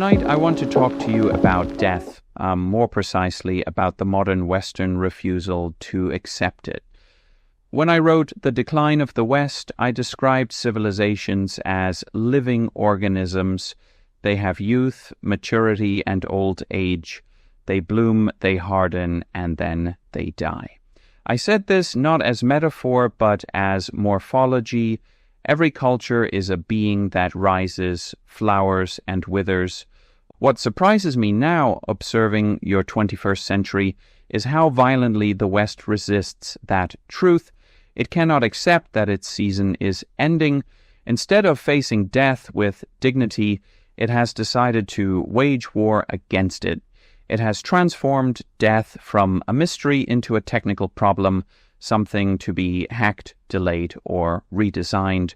Tonight I want to talk to you about death, more precisely about the modern Western refusal to accept it. When I wrote The Decline of the West, I described civilizations as living organisms. They have youth, maturity, and old age. They bloom, they harden, and then they die. I said this not as metaphor, but as morphology. Every culture is a being that rises, flowers, and withers. What surprises me now, observing your 21st century, is how violently the West resists that truth. It cannot accept that its season is ending. Instead of facing death with dignity, it has decided to wage war against it. It has transformed death from a mystery into a technical problem, something to be hacked, delayed, or redesigned.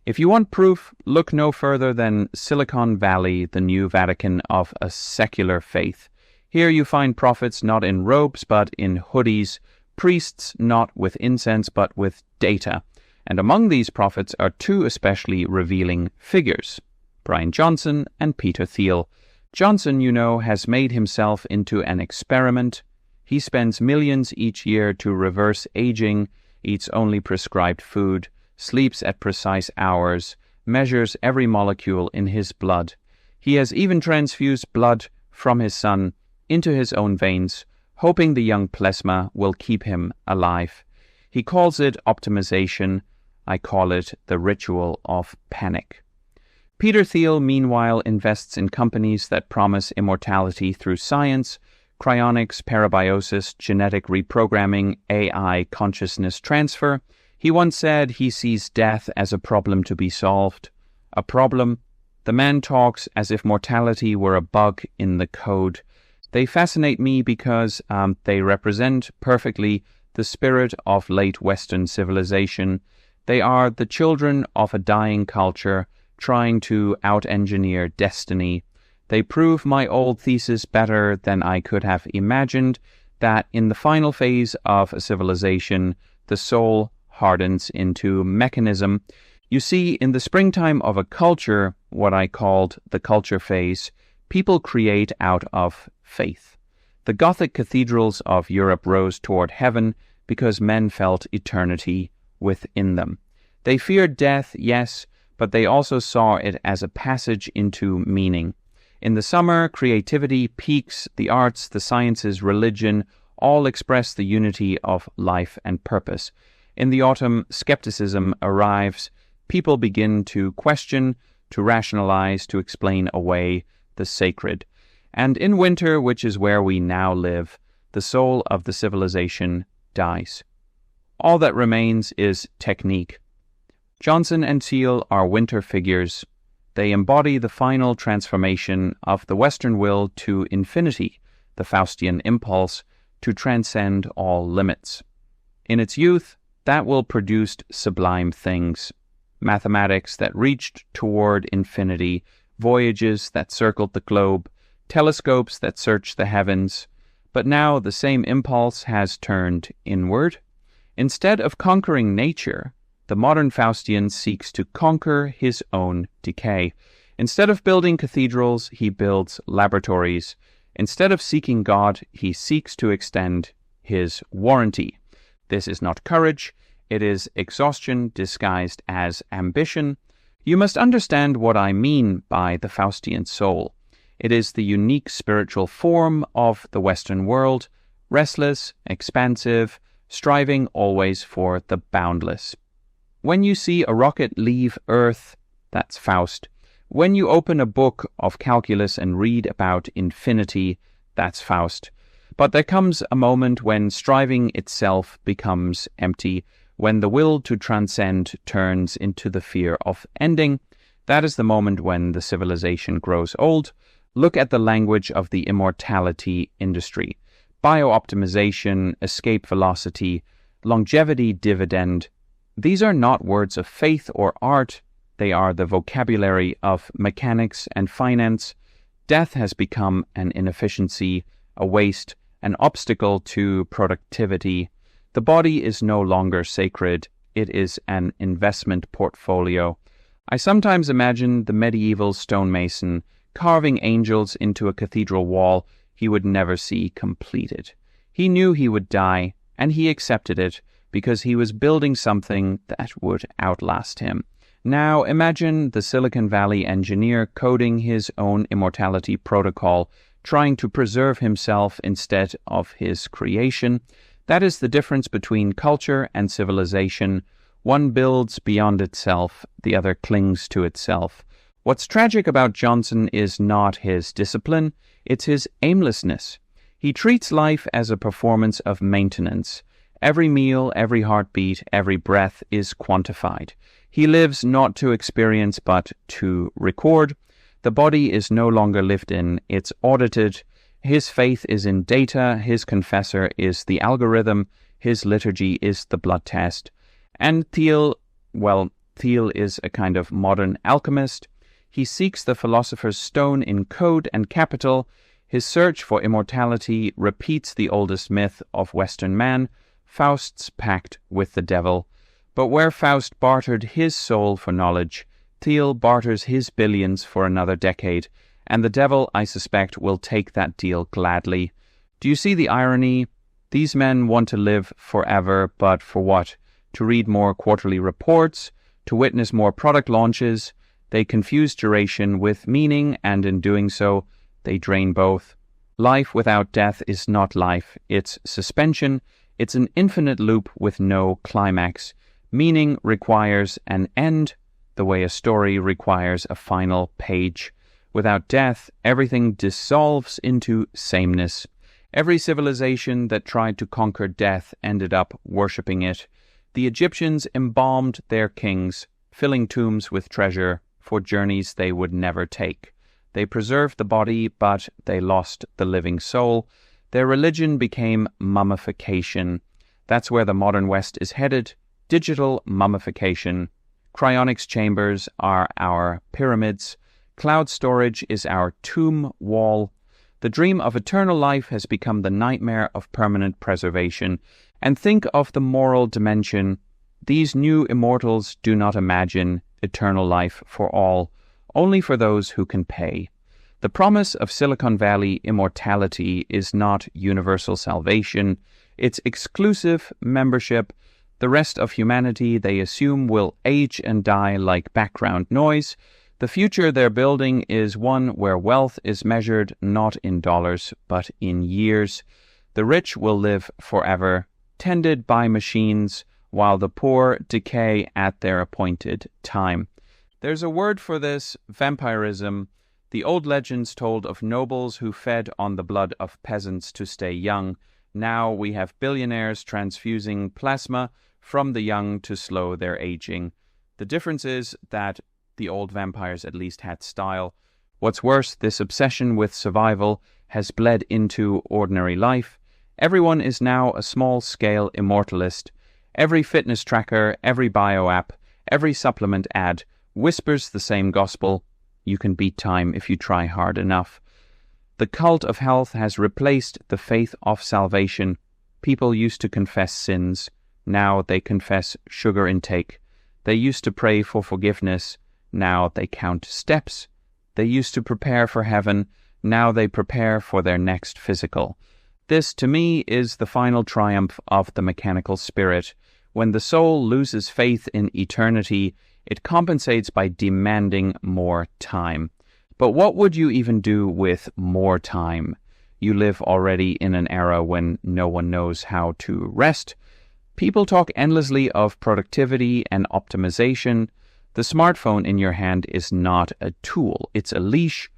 If you want proof, look no further than Silicon Valley, the new Vatican of a secular faith. Here you find prophets not in robes but in hoodies, priests not with incense but with data. And among these prophets are two especially revealing figures, Bryan Johnson and Peter Thiel. Johnson, you know, has made himself into an experiment. He spends millions each year to reverse aging, eats only prescribed food, sleeps at precise hours, measures every molecule in his blood. He has even transfused blood from his son into his own veins, hoping the young plasma will keep him alive. He calls it optimization. I call it the ritual of panic. Peter Thiel, meanwhile, invests in companies that promise immortality through science, cryonics, parabiosis, genetic reprogramming, AI, consciousness transfer. He once said he sees death as a problem to be solved. A problem? The man talks as if mortality were a bug in the code. They fascinate me because they represent perfectly the spirit of late Western civilization. They are the children of a dying culture, trying to out-engineer destiny. They prove my old thesis better than I could have imagined, that in the final phase of a civilization, the soul hardens into mechanism. You see, in the springtime of a culture, what I called the culture phase, people create out of faith. The Gothic cathedrals of Europe rose toward heaven because men felt eternity within them. They feared death, yes, but they also saw it as a passage into meaning. In the summer, creativity peaks, the arts, the sciences, religion, all express the unity of life and purpose. In the autumn, skepticism arrives. People begin to question, to rationalize, to explain away the sacred. And in winter, which is where we now live, the soul of the civilization dies. All that remains is technique. Johnson and Thiel are winter figures. They embody the final transformation of the Western will to infinity, the Faustian impulse to transcend all limits. In its youth, that will produced sublime things. Mathematics that reached toward infinity, voyages that circled the globe, telescopes that searched the heavens. But now the same impulse has turned inward. Instead of conquering nature, the modern Faustian seeks to conquer his own decay. Instead of building cathedrals, he builds laboratories. Instead of seeking God, he seeks to extend his warranty. This is not courage, it is exhaustion disguised as ambition. You must understand what I mean by the Faustian soul. It is the unique spiritual form of the Western world, restless, expansive, striving always for the boundless. When you see a rocket leave Earth, that's Faust. When you open a book of calculus and read about infinity, that's Faust. But there comes a moment when striving itself becomes empty, when the will to transcend turns into the fear of ending. That is the moment when the civilization grows old. Look at the language of the immortality industry. Biooptimization, escape velocity, longevity dividend. These are not words of faith or art. They are the vocabulary of mechanics and finance. Death has become an inefficiency, a waste, an obstacle to productivity. The body is no longer sacred. It is an investment portfolio. I sometimes imagine the medieval stonemason carving angels into a cathedral wall he would never see completed. He knew he would die, and he accepted it because he was building something that would outlast him. Now imagine the Silicon Valley engineer coding his own immortality protocol, trying to preserve himself instead of his creation. That is the difference between culture and civilization. One builds beyond itself, the other clings to itself. What's tragic about Johnson is not his discipline, it's his aimlessness. He treats life as a performance of maintenance. Every meal, every heartbeat, every breath is quantified. He lives not to experience but to record. The body is no longer lived in, it's audited. His faith is in data, his confessor is the algorithm, his liturgy is the blood test. And Thiel is a kind of modern alchemist. He seeks the philosopher's stone in code and capital. His search for immortality repeats the oldest myth of Western man, Faust's pact with the devil. But where Faust bartered his soul for knowledge, Thiel barters his billions for another decade, and the devil, I suspect, will take that deal gladly. Do you see the irony? These men want to live forever, but for what? To read more quarterly reports? To witness more product launches? They confuse duration with meaning, and in doing so, they drain both. Life without death is not life. It's suspension. It's an infinite loop with no climax. Meaning requires an end, the way a story requires a final page. Without death, everything dissolves into sameness. Every civilization that tried to conquer death ended up worshipping it. The Egyptians embalmed their kings, filling tombs with treasure for journeys they would never take. They preserved the body, but they lost the living soul. Their religion became mummification. That's where the modern West is headed. Digital mummification. Cryonics chambers are our pyramids. Cloud storage is our tomb wall. The dream of eternal life has become the nightmare of permanent preservation. And think of the moral dimension. These new immortals do not imagine eternal life for all, only for those who can pay. The promise of Silicon Valley immortality is not universal salvation. It's exclusive membership. The rest of humanity, they assume, will age and die like background noise. The future they're building is one where wealth is measured not in dollars, but in years. The rich will live forever, tended by machines, while the poor decay at their appointed time. There's a word for this: vampirism. The old legends told of nobles who fed on the blood of peasants to stay young. Now we have billionaires transfusing plasma from the young to slow their aging. The difference is that the old vampires at least had style. What's worse, this obsession with survival has bled into ordinary life. Everyone is now a small-scale immortalist. Every fitness tracker, every bio app, every supplement ad whispers the same gospel. You can beat time if you try hard enough. The cult of health has replaced the faith of salvation. People used to confess sins. Now they confess sugar intake. They used to pray for forgiveness. Now they count steps. They used to prepare for heaven. Now they prepare for their next physical. This, to me, is the final triumph of the mechanical spirit. When the soul loses faith in eternity, it compensates by demanding more time. But what would you even do with more time? You live already in an era when no one knows how to rest. People talk endlessly of productivity and optimization. The smartphone in your hand is not a tool, it's a leash.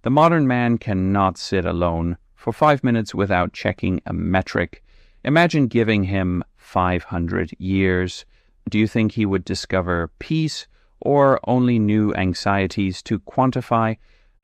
The modern man cannot sit alone for 5 minutes without checking a metric. Imagine giving him 500 years. Do you think he would discover peace or only new anxieties to quantify?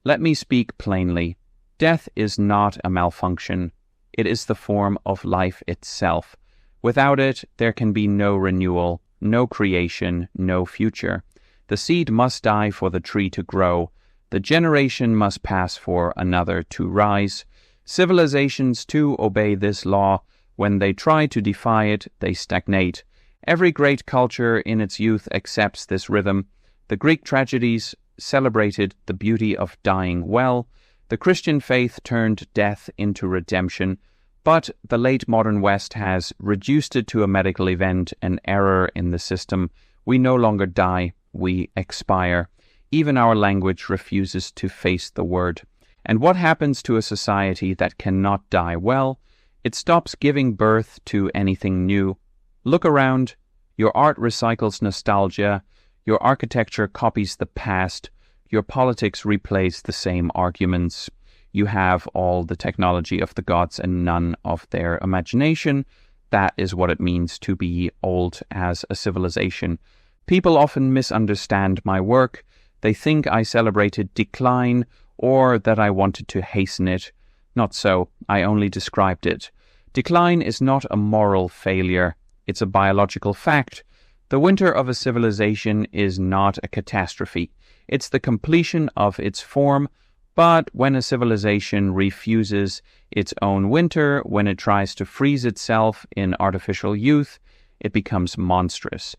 Let me speak plainly. Death is not a malfunction. It is the form of life itself. Without it, there can be no renewal, no creation, no future. The seed must die for the tree to grow. The generation must pass for another to rise. Civilizations too obey this law. When they try to defy it, they stagnate. Every great culture in its youth accepts this rhythm. The Greek tragedies celebrated the beauty of dying well. The Christian faith turned death into redemption, but the late modern West has reduced it to a medical event, an error in the system. We no longer die, we expire. Even our language refuses to face the word. And what happens to a society that cannot die well? It stops giving birth to anything new. Look around. Your art recycles nostalgia. Your architecture copies the past. Your politics replays the same arguments. You have all the technology of the gods and none of their imagination. That is what it means to be old as a civilization. People often misunderstand my work. They think I celebrated decline or that I wanted to hasten it. Not so. I only described it. Decline is not a moral failure. It's a biological fact. The winter of a civilization is not a catastrophe. It's the completion of its form. But when a civilization refuses its own winter, when it tries to freeze itself in artificial youth, it becomes monstrous.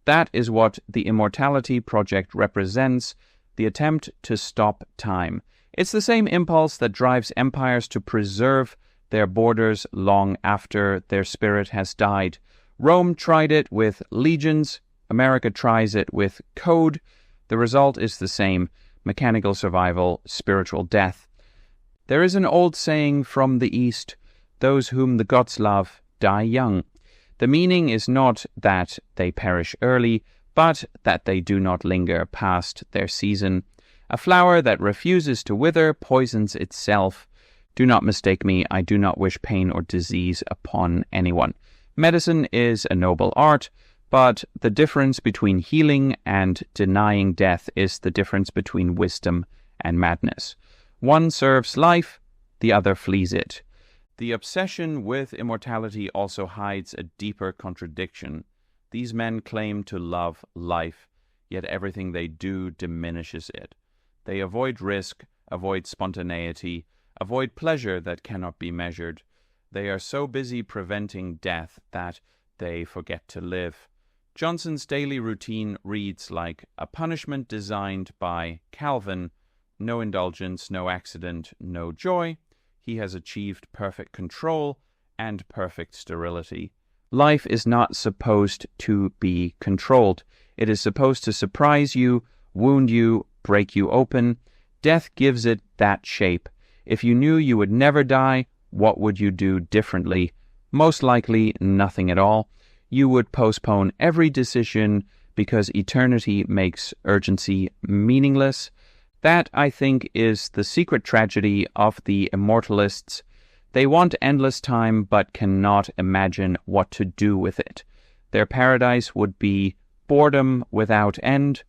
That is what the Immortality project represents, the attempt to stop time. It's the same impulse that drives empires to preserve their borders long after their spirit has died. Rome tried it with legions. America tries it with code. The result is the same. Mechanical survival, spiritual death. There is an old saying from the East, those whom the gods love die young. The meaning is not that they perish early, but that they do not linger past their season. A flower that refuses to wither poisons itself. Do not mistake me, I do not wish pain or disease upon anyone. Medicine is a noble art, but the difference between healing and denying death is the difference between wisdom and madness. One serves life, the other flees it. The obsession with immortality also hides a deeper contradiction. These men claim to love life, yet everything they do diminishes it. They avoid risk, avoid spontaneity, avoid pleasure that cannot be measured. They are so busy preventing death that they forget to live. Johnson's daily routine reads like a punishment designed by Calvin. No indulgence, no accident, no joy. He has achieved perfect control and perfect sterility. Life is not supposed to be controlled. It is supposed to surprise you, wound you, break you open. Death gives it that shape. If you knew you would never die, what would you do differently? Most likely nothing at all. You would postpone every decision because eternity makes urgency meaningless. That, I think, is the secret tragedy of the immortalists. They want endless time but cannot imagine what to do with it. Their paradise would be boredom without end.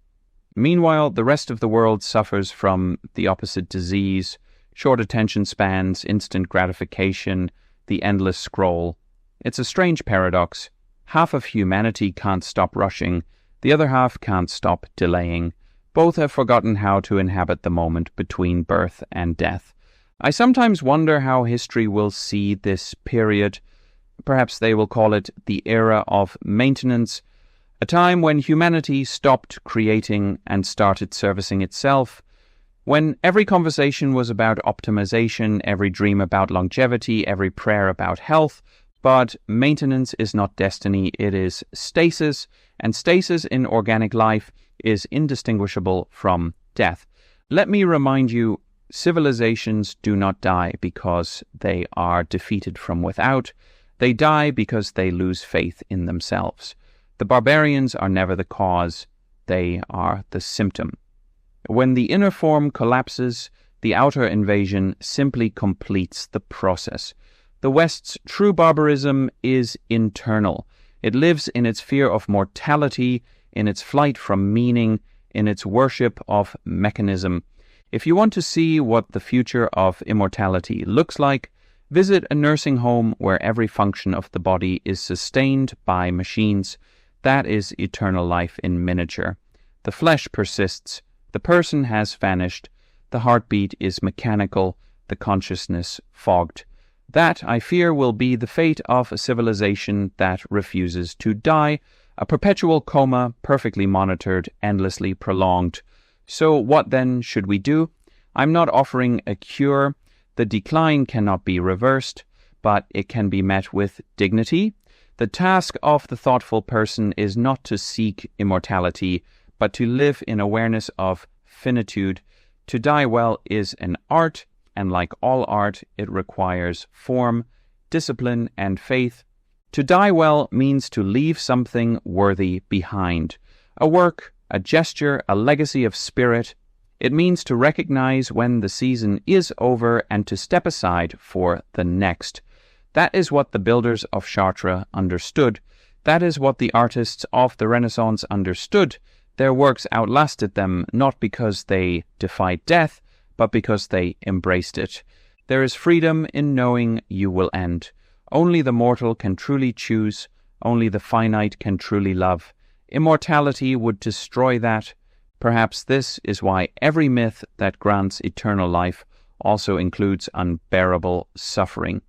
Meanwhile, the rest of the world suffers from the opposite disease, short attention spans, instant gratification, the endless scroll. It's a strange paradox. Half of humanity can't stop rushing, the other half can't stop delaying. Both have forgotten how to inhabit the moment between birth and death. I sometimes wonder how history will see this period. Perhaps they will call it the era of maintenance, a time when humanity stopped creating and started servicing itself, when every conversation was about optimization, every dream about longevity, every prayer about health. But maintenance is not destiny, it is stasis, and stasis in organic life is indistinguishable from death. Let me remind you, civilizations do not die because they are defeated from without. They die because they lose faith in themselves. The barbarians are never the cause, they are the symptom. When the inner form collapses, the outer invasion simply completes the process. The West's true barbarism is internal. It lives in its fear of mortality, in its flight from meaning, in its worship of mechanism. If you want to see what the future of immortality looks like, visit a nursing home where every function of the body is sustained by machines. That is eternal life in miniature. The flesh persists. The person has vanished. The heartbeat is mechanical. The consciousness fogged. That, I fear, will be the fate of a civilization that refuses to die, a perpetual coma, perfectly monitored, endlessly prolonged. So what then should we do? I'm not offering a cure. The decline cannot be reversed, but it can be met with dignity. The task of the thoughtful person is not to seek immortality, but to live in awareness of finitude. To die well is an art, and like all art, it requires form, discipline, and faith. To die well means to leave something worthy behind. A work, a gesture, a legacy of spirit. It means to recognize when the season is over and to step aside for the next. That is what the builders of Chartres understood. That is what the artists of the Renaissance understood. Their works outlasted them, not because they defied death, but because they embraced it. There is freedom in knowing you will end. Only the mortal can truly choose. Only the finite can truly love. Immortality would destroy that. Perhaps this is why every myth that grants eternal life also includes unbearable suffering.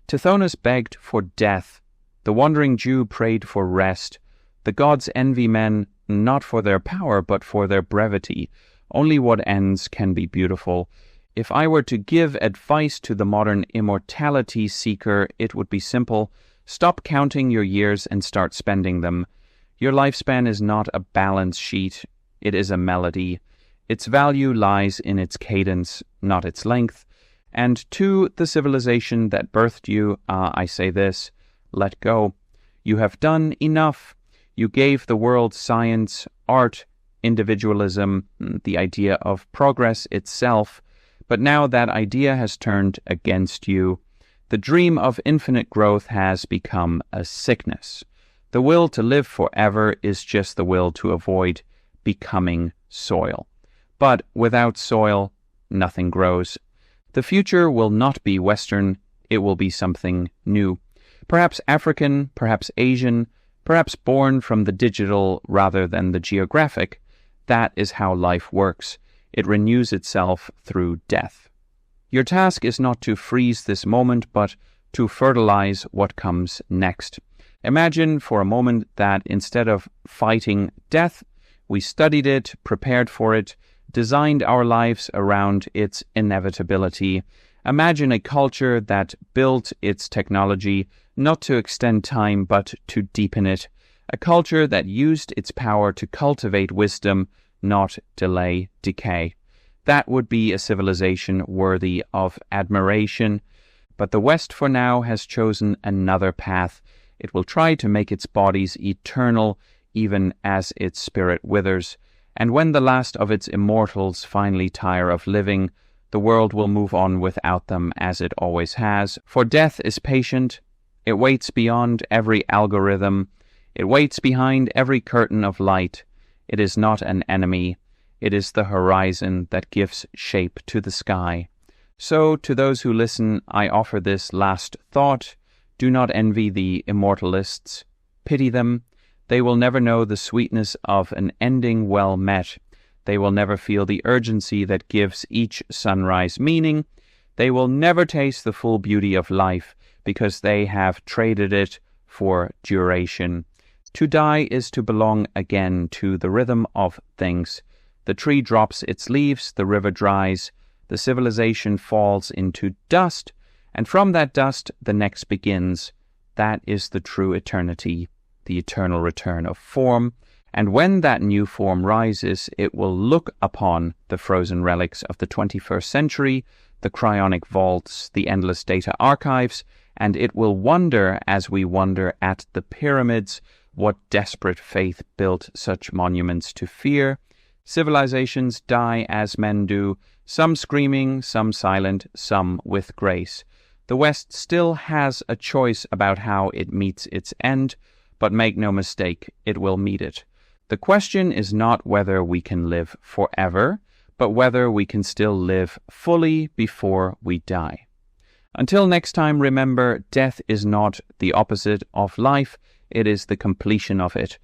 Tithonus begged for death. The wandering Jew prayed for rest. The gods envy men not for their power, but for their brevity. Only what ends can be beautiful. If I were to give advice to the modern immortality seeker, it would be simple. Stop counting your years and start spending them. Your lifespan is not a balance sheet. It is a melody. Its value lies in its cadence, not its length. And to the civilization that birthed you, I say this: let go. You have done enough. You gave the world science, art, individualism, the idea of progress itself. But now that idea has turned against you. The dream of infinite growth has become a sickness. The will to live forever is just the will to avoid becoming soil. But without soil, nothing grows. The future will not be Western, it will be something new. Perhaps African, perhaps Asian, perhaps born from the digital rather than the geographic. That is how life works. It renews itself through death. Your task is not to freeze this moment, but to fertilize what comes next. Imagine for a moment that instead of fighting death, we studied it, prepared for it, designed our lives around its inevitability. Imagine a culture that built its technology not to extend time but to deepen it. A culture that used its power to cultivate wisdom, not delay decay. That would be a civilization worthy of admiration. But the West for now has chosen another path. It will try to make its bodies eternal even as its spirit withers. And when the last of its immortals finally tire of living, the world will move on without them as it always has. For death is patient. It waits beyond every algorithm. It waits behind every curtain of light. It is not an enemy. It is the horizon that gives shape to the sky. So, to those who listen, I offer this last thought. Do not envy the immortalists. Pity them. They will never know the sweetness of an ending well met. They will never feel the urgency that gives each sunrise meaning. They will never taste the full beauty of life because they have traded it for duration. To die is to belong again to the rhythm of things. The tree drops its leaves, the river dries, the civilization falls into dust, and from that dust the next begins. That is the true eternity, the eternal return of form, and when that new form rises, it will look upon the frozen relics of the 21st century, the cryonic vaults, the endless data archives, and it will wonder as we wonder at the pyramids what desperate faith built such monuments to fear. Civilizations die as men do, some screaming, some silent, some with grace. The West still has a choice about how it meets its end, but make no mistake, it will meet it. The question is not whether we can live forever, but whether we can still live fully before we die. Until next time, remember, death is not the opposite of life, it is the completion of it.